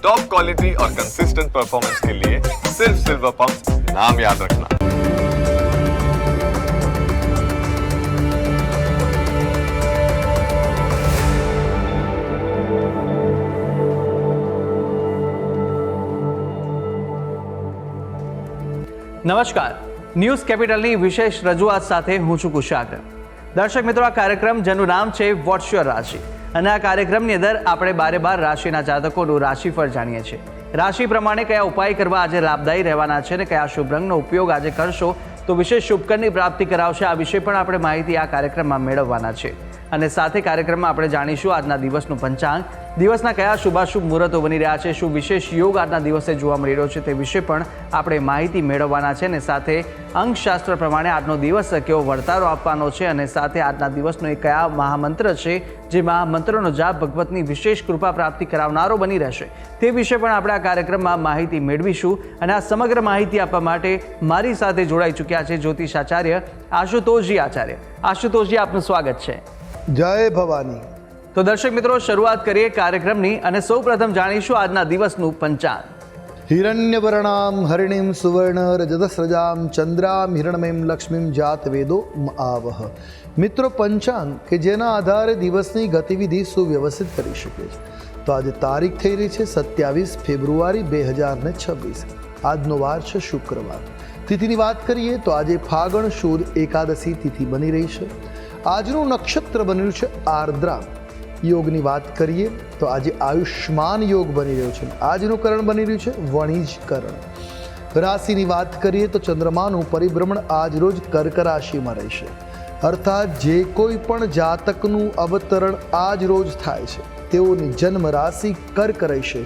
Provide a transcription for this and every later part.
Top quality और consistent performance के लिए सिर्फ सिल्वर पंप नाम याद रखना। નમસ્કાર, ન્યૂઝ કેપિટલની વિશેષ રજૂઆત સાથે હું છું કુશાગ્ર. દર્શક મિત્રો, આ કાર્યક્રમ જેનું નામ છે વોટ્સ યોર રાશિ, અને આ કાર્યક્રમની અંદર આપણે 12 રાશિના જાતકોનું રાશિફળ જાણીએ છીએ. રાશિ પ્રમાણે કયા ઉપાય કરવા આજે લાભદાયી રહેવાના છે અને કયા શુભ રંગનો ઉપયોગ આજે કરશો તો વિશેષ શુભકરની પ્રાપ્તિ કરાવશે, આ વિશે પણ આપણે માહિતી આ કાર્યક્રમમાં મેળવવાના છે. અને સાથે કાર્યક્રમમાં આપણે જાણીશું આજના દિવસનું પંચાંગ, દિવસના કયા શુભાશુભ મુહૂર્તો બની રહ્યા છે, શું વિશેષ યોગ આજના દિવસે જોવા મળી રહ્યો છે તે વિશે પણ આપણે માહિતી મેળવવાના છે. અને સાથે અંકશાસ્ત્ર પ્રમાણે આજનો દિવસ કેવો વર્તારો આપવાનો છે, અને સાથે આજના દિવસનો એ કયા મહામંત્ર છે જે મહામંત્રનો જાપ ભગવતની વિશેષ કૃપા પ્રાપ્તિ કરાવનારો બની રહેશે તે વિશે પણ આપણે આ કાર્યક્રમમાં માહિતી મેળવીશું. અને આ સમગ્ર માહિતી આપવા માટે મારી સાથે જોડાઈ ચૂક્યા છે જ્યોતિષાચાર્ય આશુતોષજી આચાર્ય. આશુતોષજી, આપનું સ્વાગત છે. જય ભવાની. તો દર્શક મિત્રો, શરૂઆત કરીએ કાર્યક્રમની અને સૌપ્રથમ જાણીશું આજના દિવસનું પંચાંગ. હિરણ્યવર્ણામ હરિણીમ સુવર્ણ રજતસ્રજામ ચંદ્રામ હિરણમયમ લક્ષ્મીમ જાત વેદો આવહ. મિત્રો, પંચાંગ કે જેના આધારે દિવસની ગતિવિધિ સુવ્યવસ્થિત કરી શકે છે. તો આજે તારીખ થઈ રહી છે 27 ફેબ્રુઆરી 2026. આજનો વાર છે શુક્રવાર. તિથિની વાત કરીએ તો આજે ફાગણ સુદ એકાદશી તિથિ બની રહી છે. આજનું નક્ષત્ર બન્યું છે આર્દ્રા. યોગની વાત કરીએ તો આજે આયુષ્માન યોગ બની રહ્યો છે. આજનું કરણ બની રહ્યું છે વણિજ કરણ. રાશિની વાત કરીએ તો ચંદ્રમાનું પરિભ્રમણ આજ રોજ કર્ક રાશિમાં રહેશે. અર્થાત જે કોઈ પણ જાતકનું અવતરણ આજ રોજ થાય છે તેઓની જન્મ રાશિ કર્ક રહેશે.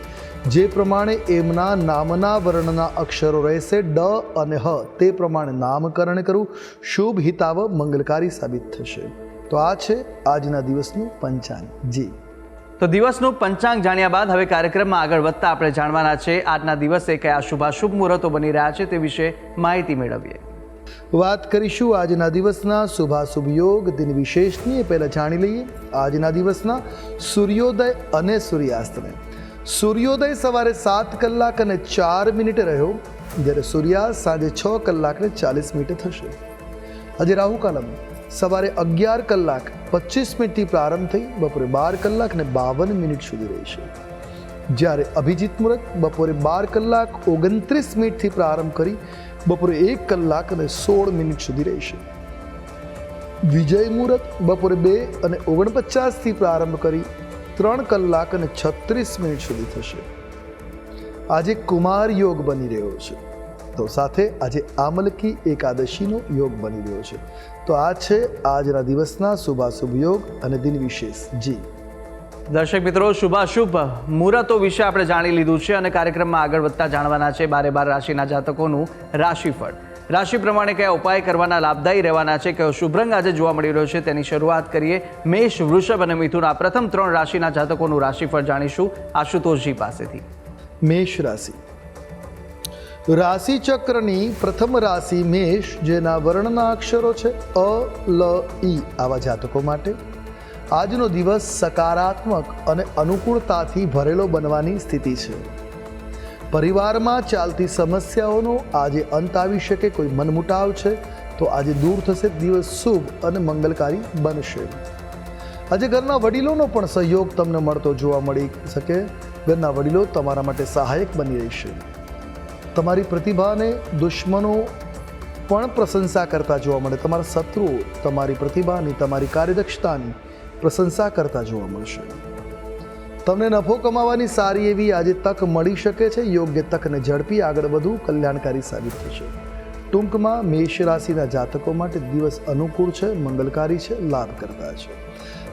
જે પ્રમાણે એમના નામના વર્ણના અક્ષરો રહેશે ડ અને હ, તે પ્રમાણે નામકરણ કરવું શુભ, હિતાવ, મંગલકારી સાબિત થશે. તો આ છે આજના દિવસનું પંચાંગ. જી, તો દિવસનું પંચાંગ જાણ્યા બાદ હવે કાર્યક્રમમાં આગળ વધતા આપણે જાણવાના છે આજના દિવસે કયા શુભાશુભ મુહૂર્તો બની રહ્યા છે તે વિશે માહિતી મેળવીએ. વાત કરીશું આજના દિવસના શુભાશુભ યોગ દિન વિશેષની. એ પહેલાં જાણી લઈએ આજના દિવસના સૂર્યોદય અને સૂર્યાસ્તને. સૂર્યોદય સવારે 7 કલાક અને 4 મિનિટે રહ્યો, જ્યારે સૂર્યાસ્ત સાંજે 6 કલાક અને 40 મિનિટે થશે. આજે રાહુકાલમ સવારે 11 કલાક 25 મિનિટથી પ્રારંભ થઈ બપોરે 12 કલાક અને 52 મિનિટ સુધી રહેશે. જ્યારે અભિજીત મુહૂર્ત બપોરે 12 કલાક 29 મિનિટથી પ્રારંભ કરી બપોરે 1 કલાક અને 16 મિનિટ સુધી રહેશે. વિજય મુહૂર્ત બપોરે 2 અને 49થી પ્રારંભ કરી 3 કલાક અને 36 મિનિટ સુધી થશે. આજે કુમાર યોગ બની રહ્યો છે. તો સાથે આજે આમલકી એકાદશીનો યોગ બની રહ્યો છે. તો આ છે આજના દિવસના શુભાશુભ યોગ અને દિન વિશેષ. જી દર્શક મિત્રો, શુભાશુભ મુહૂર્તો વિશે આપણે જાણી લીધું છે અને કાર્યક્રમમાં આગળ વધતા જાણવાના છે 12 રાશિના જાતકોનું રાશિફળ. રાશિ પ્રમાણે કયા ઉપાય કરવાના લાભદાયી રહેવાના છે, કયો શુભ રંગ આજે જોવા મળી રહ્યો છે તેની શરૂઆત કરીએ. મેષ, વૃષભ અને મિથુન આ પ્રથમ 3 રાશિના જાતકોનું રાશિફળ જાણીશું આશુતોષજી પાસેથી. મેષ રાશિ. રાશિ ચક્રની પ્રથમ રાશિ મેષ, જેના વર્ણના અક્ષરો છે અ, લ, ઈ, આવા જાતકો માટે આજનો દિવસ સકારાત્મક અને અનુકૂળતાથી ભરેલો બનવાની સ્થિતિ છે. પરિવારમાં ચાલતી સમસ્યાઓનો આજે અંત આવી શકે. કોઈ મનમુટાવ છે તો આજે દૂર થશે. દિવસ શુભ અને મંગલકારી બનશે. આજે ઘરના વડીલોનો પણ સહયોગ તમને મળતો જોવા મળી શકે. ઘરના વડીલો તમારા માટે સહાયક બની રહેશે. તમારી પ્રતિભાને દુશ્મનો પણ પ્રશંસા કરતા જોવા મળે. તમારા શત્રુઓ તમારી પ્રતિભાની, તમારી કાર્યદક્ષતાની પ્રશંસા કરતા જોવા મળશે. તમને નફો કમાવાની સારી એવી આજે તક મળી શકે છે. યોગ્ય તકને ઝડપી આગળ વધવું કલ્યાણકારી સાબિત થશે. ટૂંકમાં મેષ રાશિના જાતકો માટે દિવસ અનુકૂળ છે, મંગલકારી છે, લાભ કરતા છે.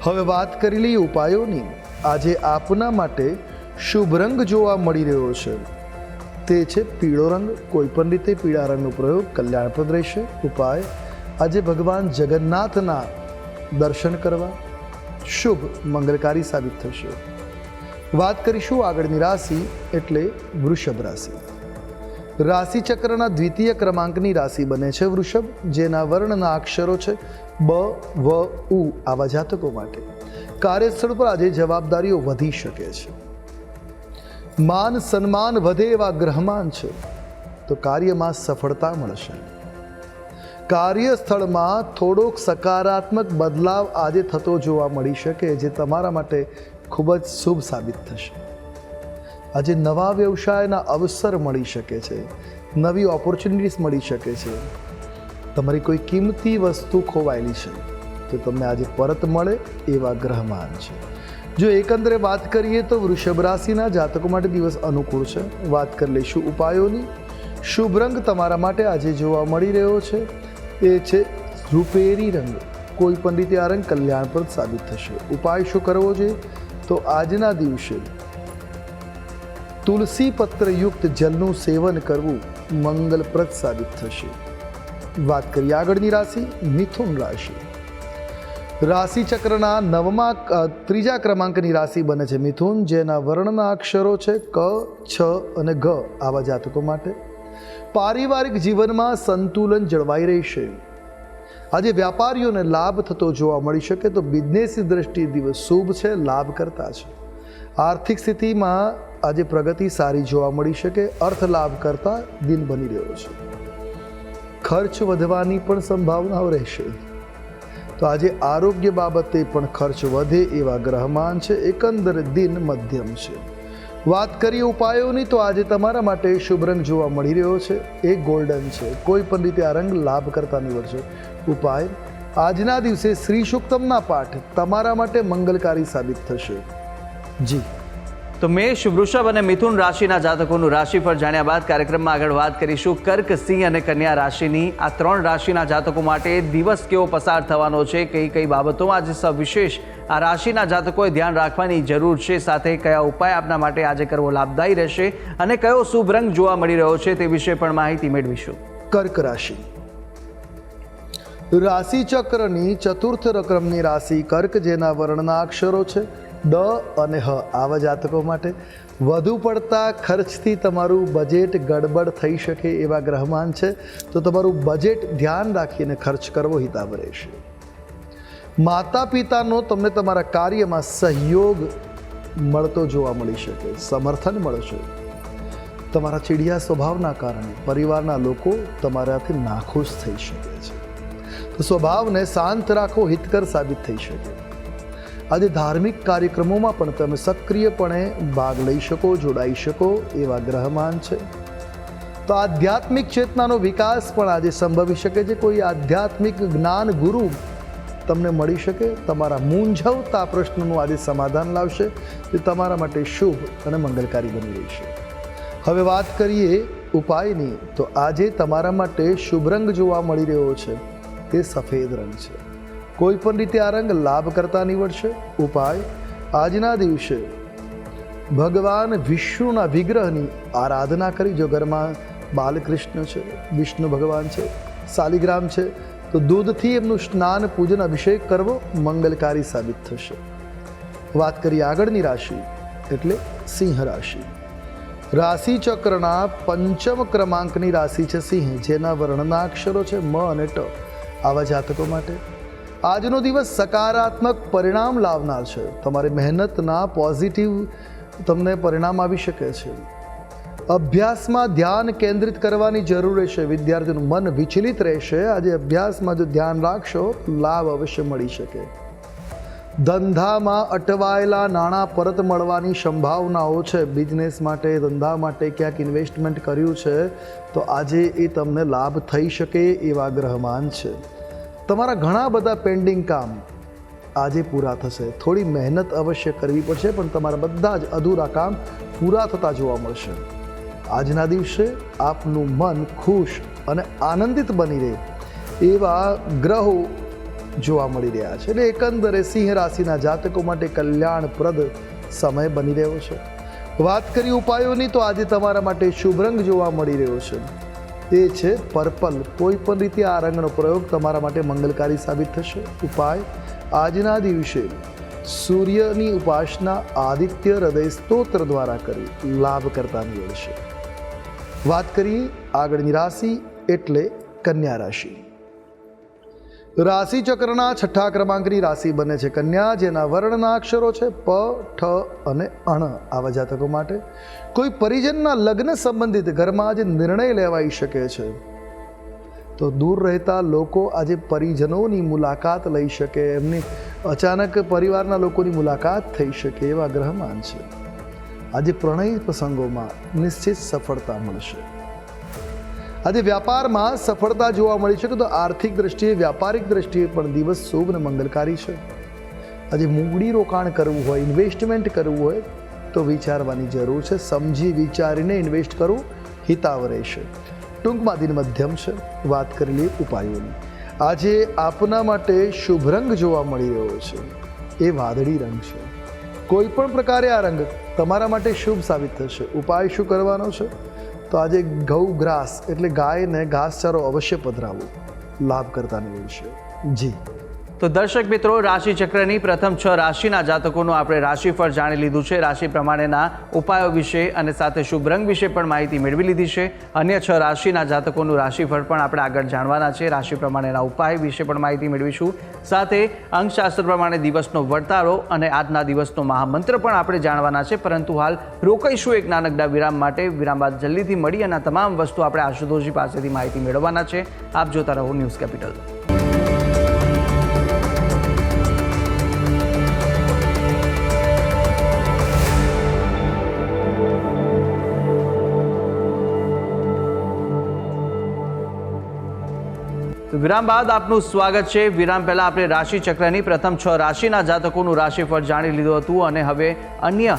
હવે વાત કરી લઈએ ઉપાયોની. આજે આપના માટે શુભ રંગ જોવા મળી રહ્યો છે તે છે પીળો રંગ. કોઈ પણ રીતે પીળા રંગનો પ્રયોગ કલ્યાણપ્રદ રહેશે. ઉપાય આજે ભગવાન જગન્નાથના દર્શન કરવા શુભ મંગલકારી સાબિત થશે. વાત કરીશું આગળની રાશિ એટલે વૃષભ રાશિ. રાશિ ચક્રના દ્વિતીય ક્રમાંકની રાશિ બને છે વૃષભ, જેના વર્ણના અક્ષરો છે બ, વ, ઉ. આવા જાતકો માટે કાર્યસ્થળ પર આજે જવાબદારીઓ વધી શકે છે. માન સન્માન વધે એવા ગ્રહમાન છે, તો કાર્યમાં સફળતા મળશે. કાર્યસ્થળમાં થોડોક સકારાત્મક બદલાવ આજે થતો જોવા મળી શકે, જે તમારા માટે ખૂબ જ શુભ સાબિત થશે. આજે નવા વ્યવસાયના અવસર મળી શકે છે, નવી ઓપોર્ચ્યુનિટીઝ મળી શકે છે. તમારી કોઈ કિંમતી વસ્તુ ખોવાયેલી છે તો તમને આજે પરત મળે એવા ગ્રહમાન છે. જો એકંદરે વાત કરીએ તો વૃષભ રાશિના જાતકો માટે દિવસ અનુકૂળ છે. વાત કરી લઈશું ઉપાયોની. શુભ રંગ તમારા માટે આજે જોવા મળી રહ્યો છે એ છે રૂપેરી રંગ. કોઈ પણ રીતે આ રંગ કલ્યાણપ્રદ સાબિત થશે. ઉપાય શું કરવો જોઈએ? તો આજના દિવસે તુલસી પત્રયુક્ત જલનું સેવન કરવું મંગલપ્રદ સાબિત થશે. વાત કરીએ આગળની રાશિ મિથુન રાશિ. રાશિ ચક્રના ત્રીજા ક્રમાંકની રાશિ બને છે મિથુન, જેના વર્ણના અક્ષરો છે ક, છ અને ગ. આવા જાતકો માટે પારિવારિક જીવનમાં સંતુલન જળવાઈ રહેશે. આજે વ્યાપારીઓને લાભ થતો જોવા મળી શકે, તો બિઝનેસની દ્રષ્ટિએ દિવસ શુભ છે, લાભ કરતા છે. આર્થિક સ્થિતિમાં આજે પ્રગતિ સારી જોવા મળી શકે, અર્થ લાભ કરતા દિન બની રહ્યો છે. ખર્ચ વધવાની પણ સંભાવનાઓ રહેશે, તો આજે આરોગ્ય બાબતે પણ ખર્ચ વધે એવા ગ્રહમાન છે. એકંદર દિન મધ્યમ છે. વાત કરીએ ઉપાયોની, તો આજે તમારા માટે શુભ રંગ જોવા મળી રહ્યો છે એ ગોલ્ડન છે. કોઈ પણ રીતે આ રંગ લાભ કરતા નીવડશે. ઉપાય આજના દિવસે શ્રી સૂક્તમના પાઠ તમારા માટે મંગલકારી સાબિત થશે. જી તો મેષ, વૃષભ અને મિથુન રાશિના જાતકોનું રાશિફળ જાણ્યા બાદ કાર્યક્રમમાં આગળ વાત કરીશું કર્ક, સિંહ અને કન્યા રાશિની. આ ત્રણ રાશિના જાતકો માટે દિવસ કેવો પસાર થવાનો છે, કઈ કઈ બાબતોમાં આજે સવિશેષ આ રાશિના જાતકોએ ધ્યાન રાખવાની જરૂર છે, સાથે કયા ઉપાય આપના માટે આજે કરવો લાભદાયી રહેશે અને કયો શુભ રંગ જોવા મળી રહ્યો છે તે વિશે પણ માહિતી મેળવીશું. કર્ક રાશિ. રાશિ ચક્રની ચતુર્થ ક્રમની રાશિ કર્ક, જેના વર્ણના અક્ષરો છે ડ અને હ. આવા જાતકો માટે વધુ પડતા ખર્ચથી તમારું બજેટ ગડબડ થઈ શકે એવા ગ્રહમાન છે, તો તમારું બજેટ ધ્યાન રાખીને ખર્ચ કરવો હિતાવ રહેશે. માતા પિતાનો તમને તમારા કાર્યમાં સહયોગ મળતો જોવા મળી શકે, સમર્થન મળશે. તમારા ચીડિયા સ્વભાવના કારણે પરિવારના લોકો તમારાથી નાખુશ થઈ શકે છે, તો સ્વભાવને શાંત રાખવો હિતકર સાબિત થઈ શકે. આજે ધાર્મિક કાર્યક્રમોમાં પણ તમે સક્રિયપણે ભાગ લઈ શકો, જોડાઈ શકો એવા ગ્રહમાન છે. તો આધ્યાત્મિક ચેતનાનો વિકાસ પણ આજે સંભવી શકે છે. કોઈ આધ્યાત્મિક જ્ઞાન ગુરુ તમને મળી શકે, તમારા મૂંઝવતા પ્રશ્નનું આજે સમાધાન લાવશે, તે તમારા માટે શુભ અને મંગલકારી બની રહેશે. હવે વાત કરીએ ઉપાયની, તો આજે તમારા માટે શુભ રંગ જોવા મળી રહ્યો છે તે સફેદ રંગ છે. કોઈ પણ રીતે આ રંગ લાભ કરતા નીવડશે. ઉપાય આજના દિવસે ભગવાન વિષ્ણુના વિગ્રહની આરાધના કરી. જો ઘરમાં બાલકૃષ્ણ છે, વિષ્ણુ ભગવાન છે, શાલિગ્રામ છે, તો દૂધથી એમનું સ્નાન, પૂજન, અભિષેક કરવો મંગલકારી સાબિત થશે. વાત કરીએ આગળની રાશિ એટલે સિંહ રાશિ. રાશિ ચક્રના પંચમ ક્રમાંકની રાશિ છે સિંહ, જેના વર્ણના અક્ષરો છે મ અને ટ. આવા જાતકો માટે આજનો દિવસ સકારાત્મક પરિણામ લાવનાર છે. તમારી મહેનતના પોઝિટિવ તમને પરિણામ આવી શકે છે. અભ્યાસમાં ધ્યાન કેન્દ્રિત કરવાની જરૂર રહેશે. વિદ્યાર્થીનું મન વિચલિત રહેશે. આજે અભ્યાસમાં જો ધ્યાન રાખશો લાભ અવશ્ય મળી શકે. ધંધામાં અટવાયેલા નાણાં પરત મળવાની સંભાવનાઓ છે. બિઝનેસ માટે, ધંધા માટે ક્યાંક ઇન્વેસ્ટમેન્ટ કર્યું છે તો આજે એ તમને લાભ થઈ શકે એવા ગ્રહમાન છે. તમારા ઘણા બધા પેન્ડિંગ કામ આજે પૂરા થશે. થોડી મહેનત અવશ્ય કરવી પડશે, પણ તમારા બધા જ અધૂરા કામ પૂરા થતા જોવા મળશે. આજના દિવસે આપનું મન ખુશ અને આનંદિત બની રહે એવા ગ્રહો જોવા મળી રહ્યા છે. એટલે એકંદરે સિંહ રાશિના જાતકો માટે કલ્યાણપ્રદ સમય બની રહ્યો છે. વાત કરી ઉપાયોની, તો આજે તમારા માટે શુભ રંગ જોવા મળી રહ્યો છે એ છે પર્પલ. કોઈ પણ રીતે આ રંગનો પ્રયોગ તમારા માટે મંગલકારી સાબિત થશે. ઉપાય આજના દિવસે સૂર્યની ઉપાસના આદિત્ય હૃદય સ્તોત્ર દ્વારા કરી લાભ કરતા નીવડશે. વાત કરીએ આગળની રાશિ એટલે કન્યા રાશિ. રાશિ ચક્રના 6થા ક્રમાંકની રાશિ બને છે કન્યા, જેના વર્ણના અક્ષરો છે પ, ઠ અને અણ. આવા જાતકો માટે કોઈ પરિજનના લગ્ન સંબંધિત ઘરમાં આજે નિર્ણય લેવાઈ શકે છે. તો દૂર રહેતા લોકો આજે પરિજનોની મુલાકાત લઈ શકે, એમની અચાનક પરિવારના લોકોની મુલાકાત થઈ શકે એવા ગ્રહમાન છે. આજે પ્રણય પ્રસંગોમાં નિશ્ચિત સફળતા મળશે. આજે વ્યાપારમાં સફળતા જોવા મળી શકે. તો આર્થિક દ્રષ્ટિએ, વ્યાપારિક દ્રષ્ટિએ પણ દિવસ શુભ અને મંગલકારી છે. આજે મૂડી રોકાણ કરવું હોય, ઇન્વેસ્ટમેન્ટ કરવું હોય તો વિચારવાની જરૂર છે. સમજી વિચારીને ઇન્વેસ્ટ કરવું હિતાવ રહેશે. ટૂંકમાં દિન મધ્યમ છે. વાત કરી લઈએ ઉપાયોની. આજે આપના માટે શુભ રંગ જોવા મળી રહ્યો છે, એ વાદળી રંગ છે. કોઈ પણ પ્રકારે આ રંગ તમારા માટે શુભ સાબિત થશે. ઉપાય શું કરવાનો છે? તો આજે ગૌગ્રાસ એટલે ગાયને ઘાસચારો અવશ્ય પધરાવો, લાભ કરતા નીવડશે. જી તો દર્શક મિત્રો, રાશિ ચક્રની પ્રથમ 6 રાશિના જાતકોનું આપણે રાશિફળ જાણી લીધું છે. રાશિ પ્રમાણેના ઉપાયો વિશે અને સાથે શુભ રંગ વિશે પણ માહિતી મેળવી લીધી છે. અન્ય 6 રાશિના જાતકોનું રાશિફળ પણ આપણે આગળ જાણવાના છે. રાશિ પ્રમાણેના ઉપાય વિશે પણ માહિતી મેળવીશું. સાથે અંકશાસ્ત્ર પ્રમાણે દિવસનો વર્તારો અને આજના દિવસનો મહામંત્ર પણ આપણે જાણવાના છે. પરંતુ હાલ રોકાઈશું એક નાનકડા વિરામ માટે. વિરામ બાદ જલ્દીથી મળી અને તમામ વસ્તુ આપણે આશુતોષજી પાસેથી માહિતી મેળવવાના છે. આપ જોતા રહો ન્યૂઝ કેપિટલ. વિરામ બાદ આપનું સ્વાગત છે. વિરામ પહેલા આપણે રાશિ ચક્રની પ્રથમ 6 રાશિના જાતકોનું રાશિફળ જાણી લીધું હતું અને હવે અન્ય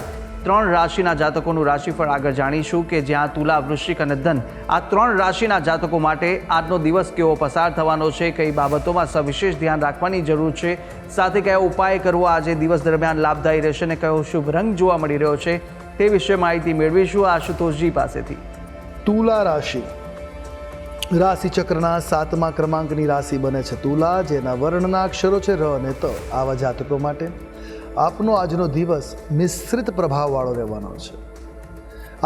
3 રાશિના જાતકોનું રાશિફળ આગળ જાણીશું કે જ્યાં તુલા, વૃશ્ચિક અને ધન આ 3 રાશિના જાતકો માટે આજનો દિવસ કેવો પસાર થવાનો છે, કઈ બાબતોમાં સવિશેષ ધ્યાન રાખવાની જરૂર છે, સાથે કયો ઉપાય કરવો આજે દિવસ દરમિયાન લાભદાયી રહેશે અને કયો શુભ રંગ જોવા મળી રહ્યો છે તે વિશે માહિતી મેળવીશું આશુતોષજી પાસેથી. તુલા રાશિ રાશિ ચક્રના 7મા ક્રમાંકની રાશિ બને છે તુલા, જેના વર્ણના અક્ષરો છે ર અને ત. આવા જાતકો માટે આપનો આજનો દિવસ મિશ્રિત પ્રભાવવાળો રહેવાનો છે.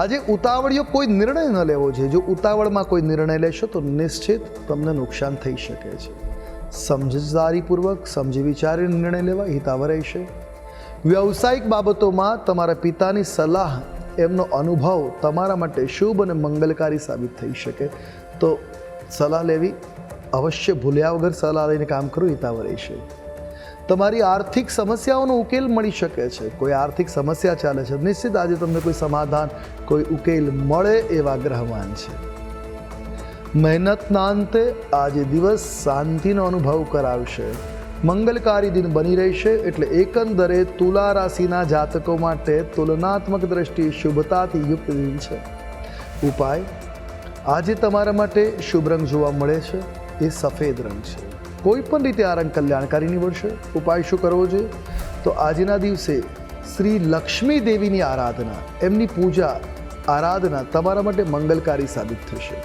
આજે ઉતાવળિયો કોઈ નિર્ણય ન લેવો જોઈએ. જો ઉતાવળમાં કોઈ નિર્ણય લેશો તો નિશ્ચિત તમને નુકસાન થઈ શકે છે. સમજદારીપૂર્વક સમજી વિચારીને નિર્ણય લેવા હિતાવ રહેશે. વ્યવસાયિક બાબતોમાં તમારા પિતાની સલાહ, એમનો અનુભવ તમારા માટે શુભ અને મંગલકારી સાબિત થઈ શકે. તો સલાહ લેવી અવશ્ય ભૂલ્યા વગર સલાહ લઈને કામ કરવું હિતાવ રહેશે. તમારી આર્થિક સમસ્યાઓનો ઉકેલ મળી શકે છે. કોઈ આર્થિક સમસ્યા ચાલે છે, નિશ્ચિત આજે તમને કોઈ સમાધાન, કોઈ ઉકેલ મળે એવા ગ્રહમાન છે. મહેનતના અંતે આજે દિવસ શાંતિનો અનુભવ કરાવશે. મંગલકારી દિન બની રહેશે. એટલે એકંદરે તુલા રાશિના જાતકો માટે તુલનાત્મક દ્રષ્ટિએ શુભતાથી યુક્ત દિન છે. ઉપાય: આજે તમારા માટે શુભ રંગ જોવા મળે છે, એ સફેદ રંગ છે. કોઈ પણ રીતે આ રંગ કલ્યાણકારી નીવડશે. ઉપાય શું કરવો જોઈએ? તો આજના દિવસે શ્રી લક્ષ્મી દેવીની આરાધના, એમની પૂજા આરાધના તમારા માટે મંગલકારી સાબિત થશે.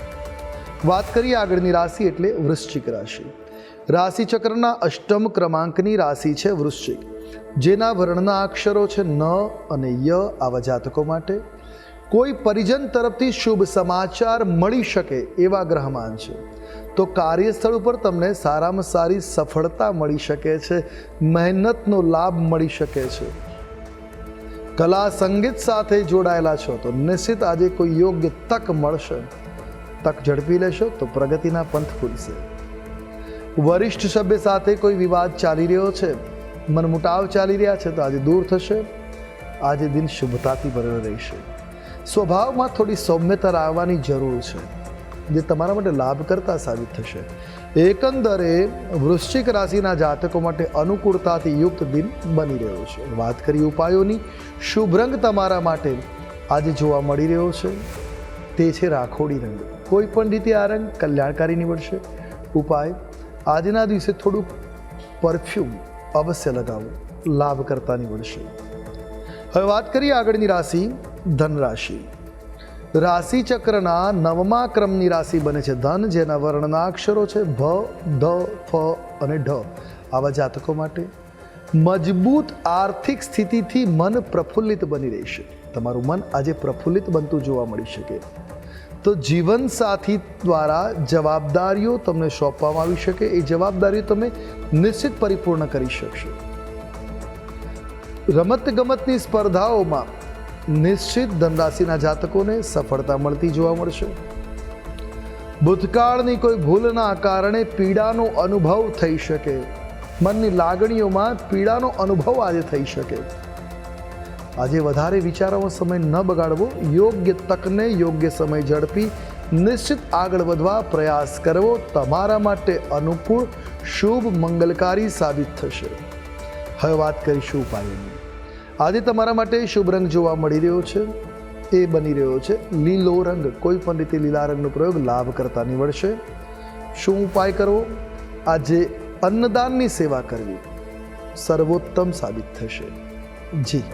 વાત કરીએ આગળની રાશિ એટલે વૃશ્ચિક રાશિ. રાશિ ચક્રના 8મ ક્રમાંકની રાશિ છે વૃશ્ચિક, જેના વર્ણના અક્ષરો છે ન અને ય. આવા જાતકો માટે કોઈ પરિજન તરફથી શુભ સમાચાર મળી શકે એવા ગ્રહમાન છે. તો કાર્યસ્થળ ઉપર તમને સારામાં સારી સફળતા મળી શકે છે. મહેનતનો લાભ મળી શકે છે. કલા સંગીત સાથે જોડાયેલા છો તો નિશ્ચિત આજે કોઈ યોગ્ય તક મળશે. તક ઝડપી લેશો તો પ્રગતિના પંથ ખુલશે. વરિષ્ઠ સભ્ય સાથે કોઈ વિવાદ ચાલી રહ્યો છે, મનમુટાવ ચાલી રહ્યા છે તો આજે દૂર થશે. આજે દિન શુભતાથી ભરેલો રહેશે. સ્વભાવમાં થોડી સૌમ્યતા લાવવાની જરૂર છે, જે તમારા માટે લાભકર્તા સાબિત થશે. એકંદરે વૃશ્ચિક રાશિના જાતકો માટે અનુકૂળતાથી યુક્ત દિન બની રહ્યો છે. વાત કરીએ ઉપાયોની. શુભ રંગ તમારા માટે આજે જોવા મળી રહ્યો છે, તે છે રાખોડી રંગ. કોઈ પણ રીતે આ રંગ કલ્યાણકારી નીવડશે. ઉપાય: આજના દિવસે થોડું પરફ્યુમ અવશ્ય લગાવો, લાભકર્તા નીવડશે. હવે વાત કરીએ આગળની રાશિ ધન રાશિ. રાશિ ચક્રના 9મા ક્રમની રાશિ બને છે ધન, જેના વર્ણના અક્ષરો છે ભ, ધ, ફ અને ઢ. આવા જાતકો માટે મજબૂત આર્થિક સ્થિતિથી મન પ્રફુલ્લિત બની રહેશે. તમારું મન આજે પ્રફુલ્લિત બનતું જોવા મળી શકે. તો જીવનસાથી દ્વારા જવાબદારીઓ તમને સોંપવામાં આવી શકે, એ જવાબદારીઓ તમે નિશ્ચિત પરિપૂર્ણ કરી શકશો. રમતગમતની સ્પર્ધાઓમાં નિશ્ચિત ધનરાશિના જાતકોને સફળતા મળતી જોવા મળશે. ભૂતકાળની કોઈ ભૂલના કારણે પીડાનો અનુભવ થઈ શકે, મનની લાગણીઓમાં પીડાનો અનુભવ આજે થઈ શકે. આજે વધારે વિચારવાનો સમય ન બગાડવો, યોગ્ય તકને યોગ્ય સમય ઝડપી નિશ્ચિત આગળ વધવા પ્રયાસ કરવો તમારા માટે અનુકૂળ, શુભ, મંગલકારી સાબિત થશે. હવે વાત કરીશું ઉપાયોની. આજે તમારા માટે શુભ રંગ જોવા મળી રહ્યો છે, એ બની રહ્યો છે લીલો રંગ. કોઈ પણ રીતે લીલા રંગનો પ્રયોગ લાભ કરતા નીવડશે. શું ઉપાય કરવો? આજે અન્નદાનની સેવા કરવી સર્વોત્તમ સાબિત થશે. જી,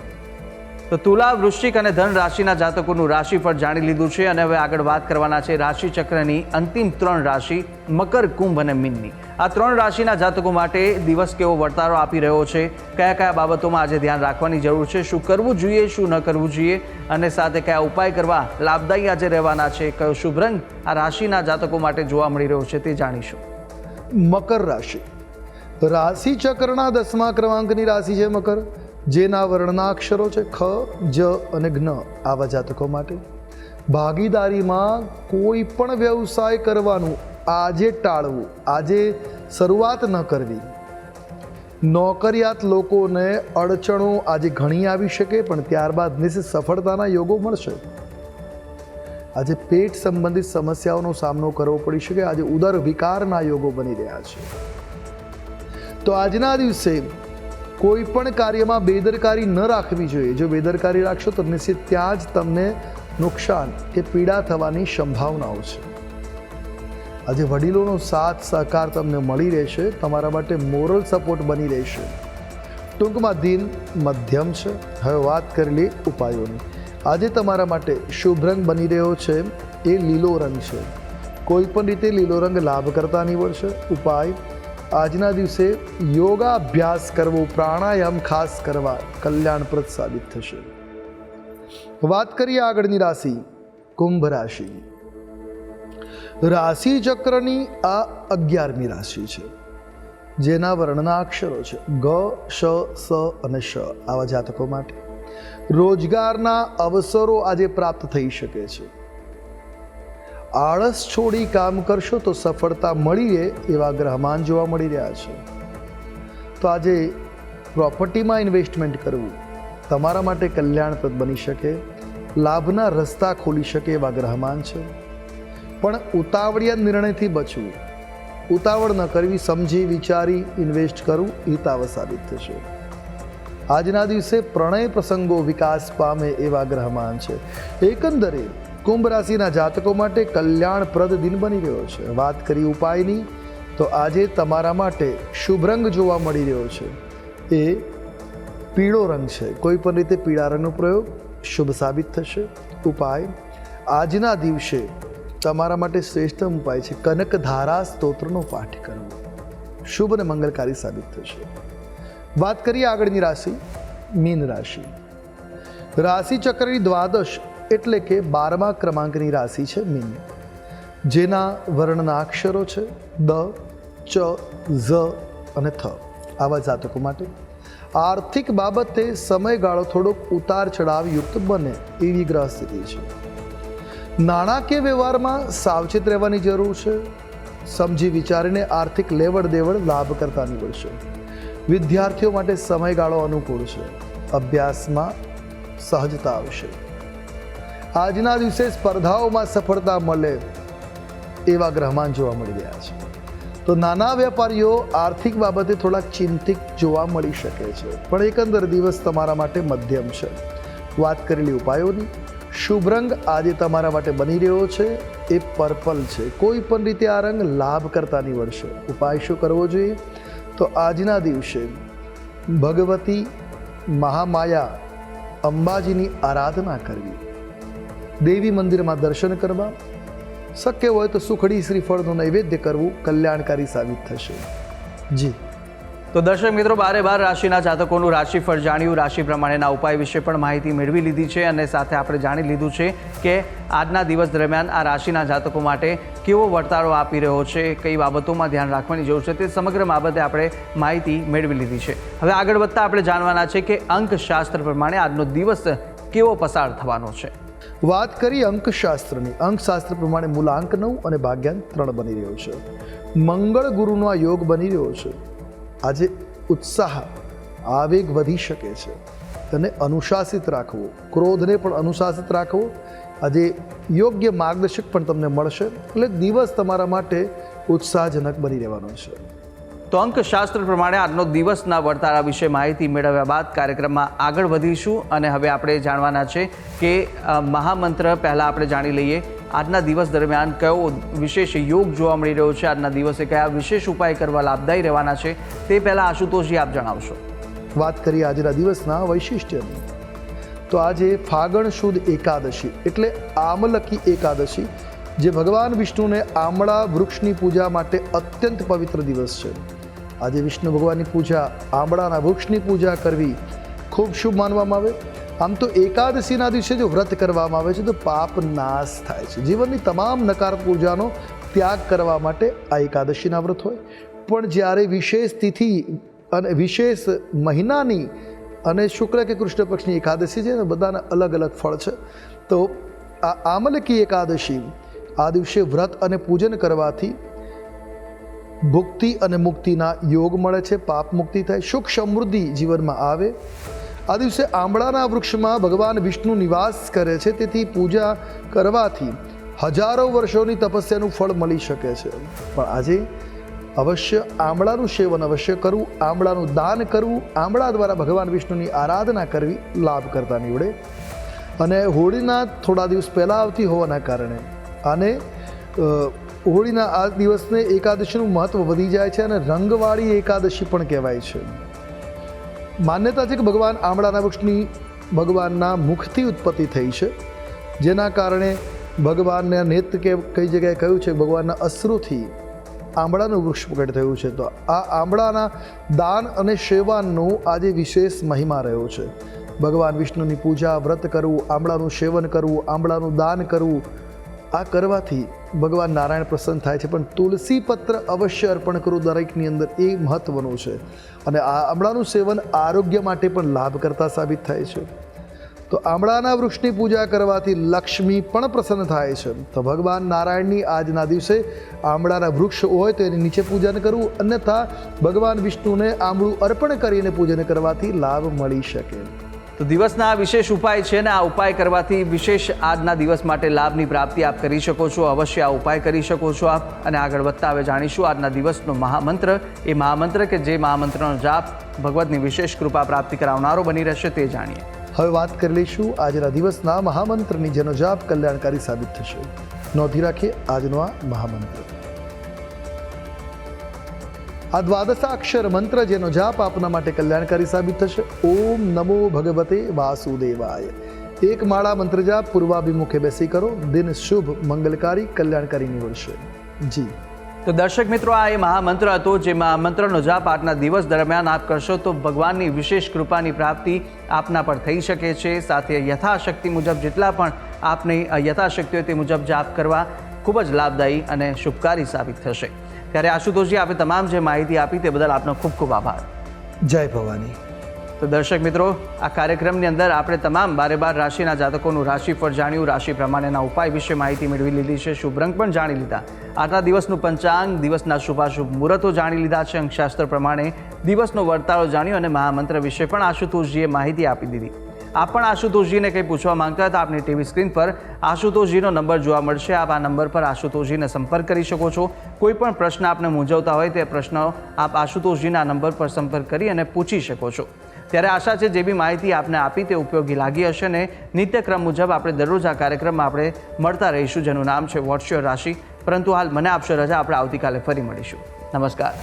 તો તુલા, વૃશ્ચિક અને ધન રાશિના જાતકોનું રાશિફળ જાણી લીધું છે અને હવે આગળ વાત કરવાના છે રાશિ ચક્રની અંતિમ 3 રાશિ મકર, કુંભ અને મીનની. આ 3 રાશિના જાતકો માટે દિવસ કેવો વર્તારો આપી રહ્યો છે, કયા કયા બાબતોમાં આજે ધ્યાન રાખવાની જરૂર છે, શું કરવું જોઈએ, શું ન કરવું જોઈએ, અને સાથે કયા ઉપાય કરવા લાભદાયી આજે રહેવાના છે, કયો શુભ રંગ આ રાશિના જાતકો માટે જોવા મળી રહ્યો છે તે જાણીશું. મકર રાશિ રાશિ ચક્રના 10મા ક્રમાંકની રાશિ છે મકર, જેના વર્ણના અક્ષરો છે ખ, જ અને જ્ઞ. આવા જાતકો માટે ભાગીદારીમાં કોઈ પણ વ્યવસાય કરવાનું આજે ટાળવું, આજે શરૂઆત ન કરવી. નોકરિયાત લોકોને અડચણો આજે ઘણી આવી શકે, પણ ત્યારબાદ નિશ્ચિત સફળતાના યોગો મળશે. આજે પેટ સંબંધિત સમસ્યાઓનો સામનો કરવો પડી શકે. આજે ઉદર વિકારના યોગો બની રહ્યા છે. તો આજના દિવસે કોઈ પણ કાર્યમાં બેદરકારી ન રાખવી જોઈએ. જો બેદરકારી રાખશો તો નિશ્ચિત ત્યાં જ તમને નુકસાન કે પીડા થવાની સંભાવનાઓ છે. આજે વડીલોનો સાથ સહકાર તમને મળી રહેશે, તમારા માટે મોરલ સપોર્ટ બની રહેશે. ટૂંકમાં દિન મધ્યમ છે. હવે વાત કરી લઈએ ઉપાયોની. આજે તમારા માટે શુભ રંગ બની રહ્યો છે એ લીલો રંગ છે. કોઈ પણ રીતે લીલો રંગ લાભ કરતા નીવડશે. ઉપાય: આજના દિવસે યોગાભ્યાસ કરવો, પ્રાણાયામ ખાસ કરવા કલ્યાણપ્રદ સાબિત થશે. વાત કરીએ આગળની રાશિ કુંભ રાશિ. રાશિ ચક્રની આ 11મી રાશિ છે, જેના વર્ણના અક્ષરો છે ગ, શ, સ અને શ. આવા જાતકો માટે રોજગારના અવસરો આજે પ્રાપ્ત થઈ શકે છે. આળસ છોડી કામ કરશો તો સફળતા મળી રહે એવા ગ્રહમાન જોવા મળી રહ્યા છે. તો આજે પ્રોપર્ટીમાં ઇન્વેસ્ટમેન્ટ કરવું તમારા માટે કલ્યાણપ્રદ બની શકે, લાભના રસ્તા ખોલી શકે એવા ગ્રહમાન છે. પણ ઉતાવળિયા નિર્ણયથી બચવું, ઉતાવળ ન કરવી, સમજી વિચારી ઇન્વેસ્ટ કરવું હિતાવ સાબિત થશે. આજના દિવસે પ્રણય પ્રસંગો વિકાસ પામે એવા ગ્રહમાન છે. એકંદરે કુંભ રાશિના જાતકો માટે કલ્યાણપ્રદ દિન બની રહ્યો છે. વાત કરી ઉપાયની, તો આજે તમારા માટે શુભ રંગ જોવા મળી રહ્યો છે એ પીળો રંગ છે. કોઈ પણ રીતે પીળા રંગનો પ્રયોગ શુભ સાબિત થશે. ઉપાય: આજના દિવસે તમારા માટે શ્રેષ્ઠ ઉપાય છે કનકધારા સ્તોત્રનો પાઠ કરવો. શુભ અને મંગલકારી સાબિત થશે. વાત કરીએ આગળની રાશિ મીન રાશિ. રાશિ ચક્રની દ્વાદશ એટલે કે 12મા ક્રમાંકની રાશિ છે મીન, જેના વર્ણના અક્ષરો છે દ, ચ, ઝ અને થ. આવા જાતકો માટે આર્થિક બાબતે સમયગાળો થોડોક ઉતાર ચઢાવ યુક્ત બને એવી ગ્રહ સ્થિતિ છે. નાણાકીય વ્યવહારમાં સાવચેત રહેવાની જરૂર છે. સમજી વિચારીને આર્થિક લેવડ દેવડ લાભ કરતા નીવડશે. વિદ્યાર્થીઓ માટે સમયગાળો અનુકૂળ છે. અભ્યાસમાં સહજતા આવશે. આજના દિવસે સ્પર્ધાઓમાં સફળતા મળે એવા ગ્રહમાન જોવા મળી રહ્યા છે. તો નાના વેપારીઓ આર્થિક બાબતે થોડાક ચિંતિત જોવા મળી શકે છે, પણ એકંદર દિવસ તમારા માટે મધ્યમ છે. વાત કરેલી ઉપાયોની, શુભ રંગ આજે તમારા માટે બની રહ્યો છે એ પર્પલ છે. કોઈ પણ રીતે આ રંગ લાભ કરતા નીવડશે. ઉપાય શું કરવો જોઈએ? તો આજના દિવસે ભગવતી મહામાયા અંબાજીની આરાધના કરવી, દેવી મંદિરમાં દર્શન કરવા, શક્ય હોય તો સુખડી શ્રીફળનું નૈવેદ્ય કરવું કલ્યાણકારી સાબિત થશે. જી, તો દર્શક મિત્રો, 12 રાશિના જાતકોનું રાશિફળ જાણ્યું, રાશિ પ્રમાણેના ઉપાય વિશે પણ માહિતી મેળવી લીધી છે અને સાથે આપણે જાણી લીધું છે કે આજના દિવસ દરમિયાન આ રાશિના જાતકો માટે કેવો વર્તારો આપી રહ્યો છે, કઈ બાબતોમાં ધ્યાન રાખવાની જરૂર છે, તે સમગ્ર બાબતે આપણે માહિતી મેળવી લીધી છે. હવે આગળ વધતા આપણે જાણવાના છે કે અંકશાસ્ત્ર પ્રમાણે આજનો દિવસ કેવો પસાર થવાનો છે. વાત કરી અંકશાસ્ત્રની. અંકશાસ્ત્ર પ્રમાણે મૂલાંક 9 અને ભાગ્યાંક 3 બની રહ્યો છે. મંગળ ગુરુનો આ યોગ બની રહ્યો છે. આજે ઉત્સાહ, આવેગ વધી શકે છે. તેને અનુશાસિત રાખવો, ક્રોધને પણ અનુશાસિત રાખવો. આજે યોગ્ય માર્ગદર્શક પણ તમને મળશે, એટલે દિવસ તમારા માટે ઉત્સાહજનક બની રહેવાનો છે. તો અંકશાસ્ત્ર પ્રમાણે આજનો દિવસના વર્તારા વિશે માહિતી મેળવ્યા બાદ કાર્યક્રમમાં આગળ વધીશું અને હવે આપણે જાણવાના છે કે મહામંત્ર પહેલાં આપણે જાણી લઈએ. આજના દિવસ દરમિયાન કયો વિશેષ યોગ જોવા મળી રહ્યો છે, આજના દિવસે કયા વિશેષ ઉપાય કરવા લાભદાયી રહેવાના છે, તે પહેલાં આશુતોષજી આપ જણાવશો. વાત કરીએ આજના દિવસના વૈશિષ્ટ્યની, તો આજે ફાગણ સુદ એકાદશી એટલે આમલકી એકાદશી, જે ભગવાન વિષ્ણુને આમળા વૃક્ષની પૂજા માટે અત્યંત પવિત્ર દિવસ છે. આજે વિષ્ણુ ભગવાનની પૂજા, આમળાના વૃક્ષની પૂજા કરવી ખૂબ શુભ માનવામાં આવે. આમ તો એકાદશીના દિવસે જો વ્રત કરવામાં આવે છે તો પાપ નાશ થાય છે. જીવનની તમામ નકારાત્મક ઉર્જાનો ત્યાગ કરવા માટે આ એકાદશીના વ્રત હોય. પણ જ્યારે વિશેષ તિથિ અને વિશેષ મહિનાની અને શુક્લ કે કૃષ્ણ પક્ષની એકાદશી છે, બધાના અલગ અલગ ફળ છે. તો આ આમલકી એકાદશી, આ દિવસે વ્રત અને પૂજન કરવાથી ભુક્તિ અને મુક્તિના યોગ મળે છે. પાપ મુક્તિ થાય, સુખ સમૃદ્ધિ જીવનમાં આવે. આ દિવસે આંબળાના વૃક્ષમાં ભગવાન વિષ્ણુ નિવાસ કરે છે, તેથી પૂજા કરવાથી હજારો વર્ષોની તપસ્યાનું ફળ મળી શકે છે. પણ આજે અવશ્ય આંબળાનું સેવન અવશ્ય કરવું, આંબળાનું દાન કરવું, આંબળા દ્વારા ભગવાન વિષ્ણુની આરાધના કરવી લાભ કરતા નીવડે. અને હોળીના થોડા દિવસ પહેલાં આવતી હોવાના કારણે અને હોળીના આ દિવસને એકાદશીનું મહત્ત્વ વધી જાય છે અને રંગવાળી એકાદશી પણ કહેવાય છે. માન્યતા છે કે ભગવાન આમળાના વૃક્ષની ભગવાનના મુખથી ઉત્પત્તિ થઈ છે, જેના કારણે ભગવાનના નેત્ર કે કઈ જગ્યાએ કહ્યું છે ભગવાનના અશ્રુથી આંબળાનું વૃક્ષ પ્રગટ થયું છે. તો આ આંબળાના દાન અને સેવનનો આજે વિશેષ મહિમા રહ્યો છે. ભગવાન વિષ્ણુની પૂજા, વ્રત કરવું, આંબળાનું સેવન કરવું, આંબળાનું દાન કરવું, આ કરવાથી ભગવાન નારાયણ પ્રસન્ન થાય છે. પણ તુલસી પત્ર અવશ્ય અર્પણ કરવું દરેકની અંદર એ મહત્ત્વનું છે. અને આ આંબળાનું સેવન આરોગ્ય માટે પણ લાભ કરતા સાબિત થાય છે. તો આંબળાના વૃક્ષની પૂજા કરવાથી લક્ષ્મી પણ પ્રસન્ન થાય છે. તો ભગવાન નારાયણની આજના દિવસે આંબળાના વૃક્ષ હોય તો એની નીચે પૂજન કરવું, અન્યથા ભગવાન વિષ્ણુને આંબળું અર્પણ કરીને પૂજન કરવાથી લાભ મળી શકે. તો દિવસના આ વિશેષ ઉપાય છે ને આ ઉપાય કરવાથી વિશેષ આજના દિવસ માટે લાભની પ્રાપ્તિ આપ કરી શકો છો. અવશ્ય આ ઉપાય કરી શકો છો આપ. અને આગળ વધતા હવે જાણીશું આજના દિવસનો મહામંત્ર. એ મહામંત્ર કે જે મહામંત્રનો જાપ ભગવતની વિશેષ કૃપા પ્રાપ્તિ કરાવનારો બની રહેશે તે જાણીએ. હવે વાત કરી લઈશું આજના દિવસના મહામંત્રની, જેનો જાપ કલ્યાણકારી સાબિત થશે. નોંધી રાખીએ આજનો આ મહામંત્ર. આ દ્વાદશાક્ષર મંત્ર જેનો જાપ આપના માટે કલ્યાણકારી સાબિત થશે. ઓમ નમો ભગવતે વાસુદેવાય. એક માળા મંત્ર જાપ પૂર્વાભિમુખે બેસી કરો. દિન શુભ, મંગલકારી, કલ્યાણકારી નીવડશે. જી. તો દર્શક મિત્રો, આ એ મહામંત્ર હતો જે મહામંત્રનો જાપ આજના દિવસ દરમિયાન આપ કરશો તો ભગવાનની વિશેષ કૃપાની પ્રાપ્તિ આપના પર થઈ શકે છે. સાથે યથાશક્તિ મુજબ જેટલા પણ આપની યથાશક્તિ હોય તે મુજબ જાપ કરવા ખૂબ જ લાભદાયી અને શુભકારી સાબિત થશે. ત્યારે આશુતોષજી, આપે તમામ જે માહિતી આપી તે બદલ આપનો ખૂબ ખૂબ આભાર. જય ભવાની. તો દર્શક મિત્રો, આ કાર્યક્રમની અંદર આપણે તમામ 12 રાશિના જાતકોનું રાશિફળ જાણ્યું, રાશિ પ્રમાણેના ઉપાય વિશે માહિતી મેળવી લીધી છે, શુભ રંગ પણ જાણી લીધા, આજના દિવસનું પંચાંગ, દિવસના શુભાશુભ મુહૂર્તો જાણી લીધા છે, અંકશાસ્ત્ર પ્રમાણે દિવસનો વર્તારો જાણ્યો અને મહામંત્ર વિશે પણ આશુતોષજીએ માહિતી આપી દીધી. આપ પણ આશુતોષજીને કંઈ પૂછવા માંગતા હતા, આપની ટીવી સ્ક્રીન પર આશુતોષજીનો નંબર જોવા મળશે. આપ આ નંબર પર આશુતોષજીને સંપર્ક કરી શકો છો. કોઈ પણ પ્રશ્ન આપને મૂંઝવતા હોય તે પ્રશ્નો આપ આશુતોષજીના નંબર પર સંપર્ક કરી અને પૂછી શકો છો. ત્યારે આશા છે જે બી માહિતી આપને આપી તે ઉપયોગી લાગી હશે ને નિત્યક્રમ મુજબ આપણે દરરોજ આ કાર્યક્રમમાં આપણે મળતા રહીશું, જેનું નામ છે વોટ્સ યોર રાશિ. પરંતુ હાલ મને આપશો રજા. આપણે આવતીકાલે ફરી મળીશું. નમસ્કાર.